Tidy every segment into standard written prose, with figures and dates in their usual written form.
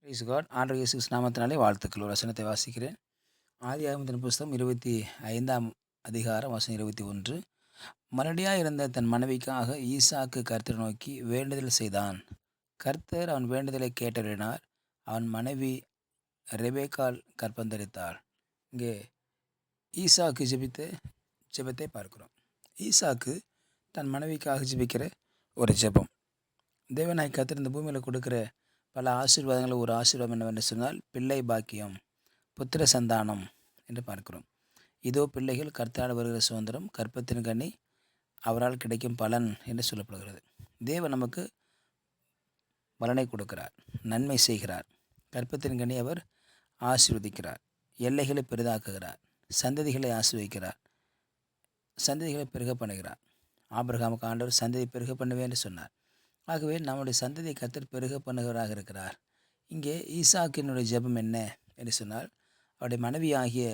Price God. ஆண்டவர் இயேசு கிறிஸ்து நாமத்தினாலே வாழ்த்துக்கள். ஒரு வசனத்தை வாசிக்கிறேன். ஆதியாகமத்தின் புஸ்தகம் 25ஆம் அதிகாரம் வசனம் 21. மலடியாய் இருந்த தன் மனைவிக்காக ஈசாக்கு கர்த்தரை நோக்கி வேண்டுதல் செய்தான். கர்த்தர் அவன் வேண்டுதலை கேட்டருளினார். அவன் மனைவி ரெபேக்காள் கர்ப்பந்தரித்தாள். இங்கே ஈசாக்கு ஜெபித்த ஜெபத்தை பார்க்கிறோம். ஈசாக்கு தன் மனைவிக்காக ஜெபிக்கிற ஒரு ஜெபம். தேவனாய் கர்த்தர் இந்த பூமியில் கொடுக்கிற பல ஆசீர்வாதங்கள் ஒரு ஆசீர்வாதம் என்னவென்று சொன்னால் பிள்ளை பாக்கியம், புத்திர சந்தானம் என்று பார்க்கிறோம். இதோ பிள்ளைகள் கர்த்தரால் வருகிற சுதந்திரம், கர்ப்பத்தின் கனி அவரால் கிடைக்கும் பலன் என்று சொல்லப்படுகிறது. தேவன் நமக்கு பலனை கொடுக்கிறார், நன்மை செய்கிறார். கர்ப்பத்தின் கனி அவர் ஆசீர்வதிக்கிறார், எல்லைகளை பெரிதாக்குகிறார், சந்ததிகளை ஆசீர்வதிக்கிறார், சந்ததிகளை பெருக பண்ணுகிறார். ஆபிரகாமுக்கு ஆண்டவர் சந்ததி பெருக பண்ணுவேன் என்று சொன்னார். ஆகவே நம்முடைய சந்ததியை கர்த்தர் பெருக பண்ணுகிறவராக இருக்கிறார். இங்கே ஈசாக்கினுடைய ஜெபம் என்ன என்று சொன்னால், அவருடைய மனைவியாகிய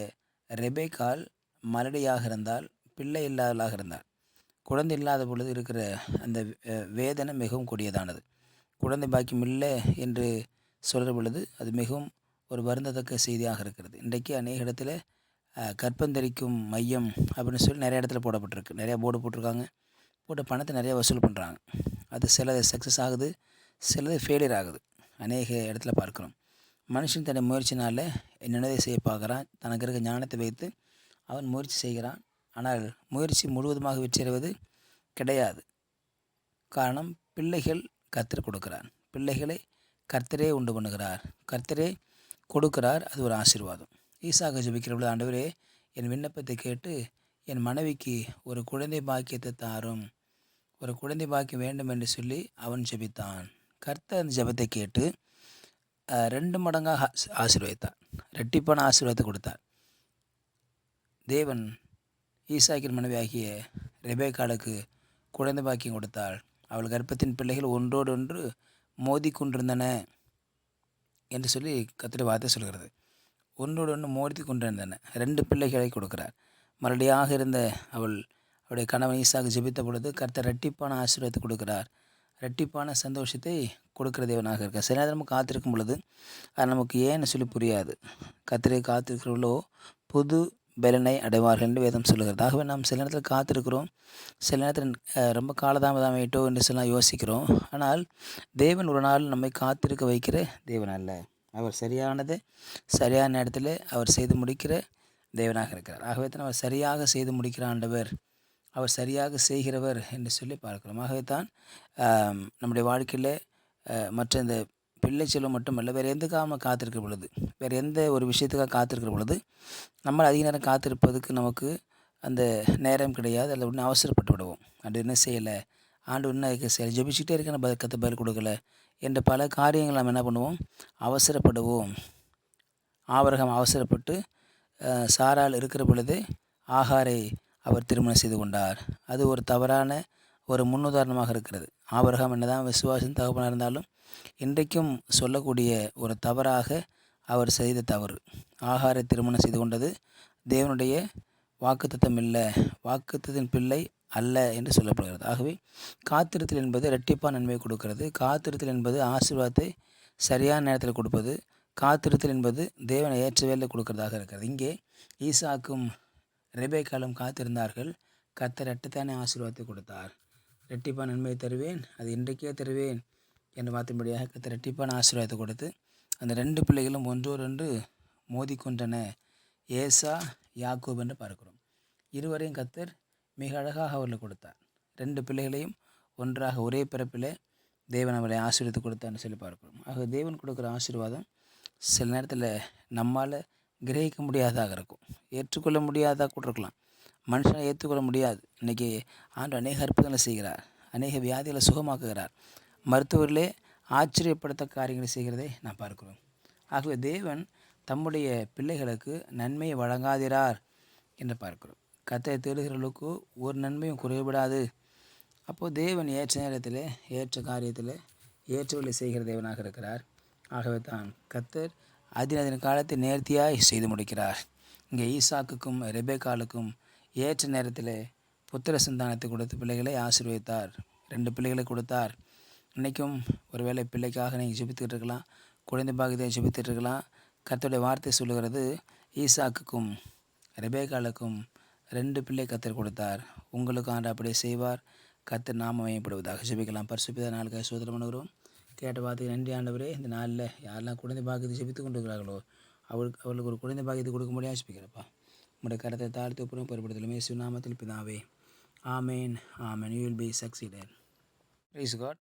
ரெபேக்காள் மலடியாக இருந்தால், பிள்ளை இல்லாதவளாக இருந்தார். குழந்தை இல்லாத பொழுது இருக்கிற அந்த வேதனை மிகவும் கொடியதானது. குழந்தை பாக்கியம் இல்லை என்று சொல்கிற பொழுது அது மிகவும் ஒரு வருந்தத்தக்க செய்தியாக இருக்கிறது. இன்றைக்கு அநேக இடத்துல கற்பந்தரிக்கும் மையம் அப்படின்னு சொல்லி நிறைய இடத்துல போடப்பட்டிருக்கு. நிறையா போர்டு போட்டிருக்காங்க. போட்ட பணத்தை நிறையா வசூல் பண்ணுறாங்க. அது சிலது சக்ஸஸ் ஆகுது, சிலது ஃபெயிலியர் ஆகுது. அநேக இடத்துல பார்க்குறோம். மனுஷன் தன்னுடைய முயற்சினால் என்னென்னதை செய்ய பார்க்குறான். தனக்கு இருக்க ஞானத்தை வைத்து அவன் முயற்சி செய்கிறான். ஆனால் முயற்சி முழுவதுமாக வெற்றியடைவது கிடையாது. காரணம், பிள்ளைகள் கர்த்தர் கொடுக்கிறார். பிள்ளைகளை கர்த்தரே உண்டு பண்ணுகிறார், கர்த்தரே கொடுக்கிறார். அது ஒரு ஆசீர்வாதம். ஈசாக்கு ஜெபிக்கிற பொழுது, ஆண்டவரே என் விண்ணப்பத்தை கேட்டு என் மனைவிக்கு ஒரு குழந்தை பாக்கியத்தை தாரும், ஒரு குழந்தை பாக்கியம் வேண்டும் என்று சொல்லி அவன் ஜெபித்தான். கர்த்தர் அந்த ஜெபத்தை கேட்டு 2 மடங்காக ஆசீர்வதித்தார், ரெட்டிப்பான ஆசீர்வாதத்தை கொடுத்தார். தேவன் ஈசாக்கின் மனைவி ஆகிய ரெபேக்காளுக்கு குழந்தை பாக்கியம் கொடுத்தாள். அவள் கர்ப்பத்தின் பிள்ளைகள் ஒன்றோடு ஒன்று மோதி கொண்டிருந்தன என்று சொல்லி கர்த்தருடைய வார்த்தை சொல்கிறது. ஒன்றோடு ஒன்று மோதி கொண்டிருந்தன. 2 பிள்ளைகளை கொடுக்கிறார். மறுபடியாக இருந்த அவருடைய கணவன் ஈசாக்கு ஜெபித்த பொழுது கர்த்தர் ரெட்டிப்பான ஆசீர்வாதத்தை கொடுக்கிறார், ரெட்டிப்பான சந்தோஷத்தை கொடுக்கிற தேவனாக இருக்கார். சில நேரம் நம்ம காத்திருக்கும் பொழுது அது நமக்கு ஏன்னு சொல்லி புரியாது. கர்த்தரை காத்திருக்கிறவர்களோ புது பலனை அடைவார்கள் என்று வேதம் சொல்லுகிறது. ஆகவே நாம் சில நேரத்தில் காத்திருக்கிறோம், சில நேரத்தில் ரொம்ப காலதாமதம் ஆயிட்டோ என்று சொல்லலாம் யோசிக்கிறோம். ஆனால் தேவன் ஒரு நாள் நம்மை காத்திருக்க வைக்கிற தேவன் அல்ல. அவர் சரியானதை சரியான நேரத்தில் அவர் செய்து முடிக்கிற தேவனாக இருக்கிறார். ஆகவே தான் அவர் சரியாக செய்து முடிக்கிற ஆண்டவர், அவர் சரியாக செய்கிறவர் என்று சொல்லி பார்க்கிறோம். ஆகவே தான் நம்முடைய வாழ்க்கையில் மற்ற இந்த பிள்ளை செல்வம் மட்டுமல்ல, வேறு எதுக்காக காத்திருக்கிற பொழுது, வேறு எந்த ஒரு விஷயத்துக்காக காத்திருக்கிற பொழுது நம்ம அதிக நேரம் காத்திருப்பதுக்கு நமக்கு அந்த நேரம் கிடையாது. அதில் ஒன்று அவசரப்பட்டு விடுவோம். அது என்ன செய்யலை, ஆண்டு இன்னும் சரி ஜெபிச்சுட்டே இருக்க நம்ம பதில் கொடுக்கல என்ற பல காரியங்கள் நம்ம என்ன பண்ணுவோம், அவசரப்படுவோம். ஆபிரகாம் அவசரப்பட்டு சாராள் இருக்கிற பொழுது ஆகாரை அவர் திருமணம் செய்து கொண்டார். அது ஒரு தவறான ஒரு முன்னுதாரணமாக இருக்கிறது. ஆபிரகாம் என்னதான் விசுவாசின் தகப்பனாக இருந்தாலும் இன்றைக்கும் சொல்லக்கூடிய ஒரு தவறாக அவர் செய்த தவறு. ஆகாரை திருமணம் செய்து கொண்டது தேவனுடைய வாக்குத்தத்தம் இல்லை, வாக்குத்தத்தின் பிள்ளை அல்ல என்று சொல்லப்படுகிறது. ஆகவே காத்திருத்தல் என்பது இரட்டிப்பான நன்மை கொடுக்கிறது. காத்திருத்தல் என்பது ஆசீர்வாதத்தை சரியான நேரத்தில் கொடுப்பது. காத்திருத்தல் என்பது தேவனை ஏற்ற வேலை கொடுக்கிறதாக இருக்கிறது. இங்கே ஈசாக்கும் ரெபேக்காளும் காத்திருந்தார்கள். கர்த்தர் இரட்டைத்தானே ஆசீர்வாதத்தை கொடுத்தார். இரட்டிப்பான நன்மையை தருவேன், அது இன்றைக்கே தருவேன் என்று மாற்றும்படியாக கர்த்தர் இரட்டிப்பான ஆசீர்வாதத்தை கொடுத்து அந்த 2 பிள்ளைகளும் ஒன்றோடொன்று மோதிக்கொண்டன. ஏசா யாக்கோப் என்று பார்க்கிறோம். இருவரையும் கர்த்தர் மிக அழகாக அவர்களுக்கு கொடுத்தார். 2 பிள்ளைகளையும் ஒன்றாக ஒரே பிறப்பில் தேவன் அவளை ஆசீர்வதித்து கொடுத்தான்னு சொல்லி பார்க்கிறோம். ஆக தேவன் கொடுக்குற ஆசீர்வாதம் சில நேரத்தில் நம்மால் கிரகிக்க முடியாததாக இருக்கும், ஏற்றுக்கொள்ள முடியாததாக கூட இருக்கலாம். மனுஷனை ஏற்றுக்கொள்ள முடியாது. இன்றைக்கி ஆண்டு அநேக அற்புதங்களை செய்கிறார், அநேக வியாதிகளை சுகமாக்குகிறார், மருத்துவர்களே ஆச்சரியப்படுத்த காரியங்களை செய்கிறதை நாம் பார்க்கிறோம். ஆகவே தேவன் தம்முடைய பிள்ளைகளுக்கு நன்மையை வழங்காதிரார் என்று பார்க்கிறோம். கர்த்தரை தேடுகிறவர்களுக்கு ஒரு நன்மையும் குறைபடாது. அப்போது தேவன் ஏற்ற நேரத்தில் ஏற்ற காரியத்தில் ஏற்றவர்களை செய்கிற தேவனாக இருக்கிறார். ஆகவே தான் கர்த்தர் அதின காலத்தை நேர்த்தியாய் செய்து முடிக்கிறார். இங்கே ஈசாக்குக்கும் ரெபேக்காளுக்கும் ஏற்ற நேரத்தில் புத்திர சந்தானத்தை கொடுத்து பிள்ளைகளை ஆசீர்வதித்தார். 2 பிள்ளைகளை கொடுத்தார். இன்றைக்கும் ஒருவேளை பிள்ளைக்காக நீங்கள் ஜெபித்துக்கிட்டு இருக்கலாம், குழந்தை பாக்கியத்தை ஜெபித்துட்டு இருக்கலாம். கர்த்தருடைய வார்த்தை சொல்லுகிறது, ஈசாக்குக்கும் ரெபேக்காளுக்கும் 2 பிள்ளை கர்த்தர் கொடுத்தார். உங்களுக்கும் ஆண்டு அப்படியே செய்வார். கர்த்தர் நாம மையப்படுவதாக. ஜெபிக்கலாம். பரிசுத்த நாளுக்காக சோதனை பண்ணுகிறோம். கேட்ட வார்த்தைக்கு நன்றி ஆண்டவரே. இந்த நாளில் யாரெல்லாம் குழந்தை பாக்கியத்தை ஜெபித்து கொண்டு இருக்கிறார்களோ அவர்களுக்கு ஒரு குழந்தை பாக்கியத்தை கொடுக்க முடியாது ஜெபிக்கிறப்பா. உங்களுடைய கரத்தை தாழ்த்தி ஒப்புறம் பொறுப்படுத்தலும் இயேசு நாமத்தில் பிதாவே. ஆமேன். ஆமேன். You will be succeeded. Praise God.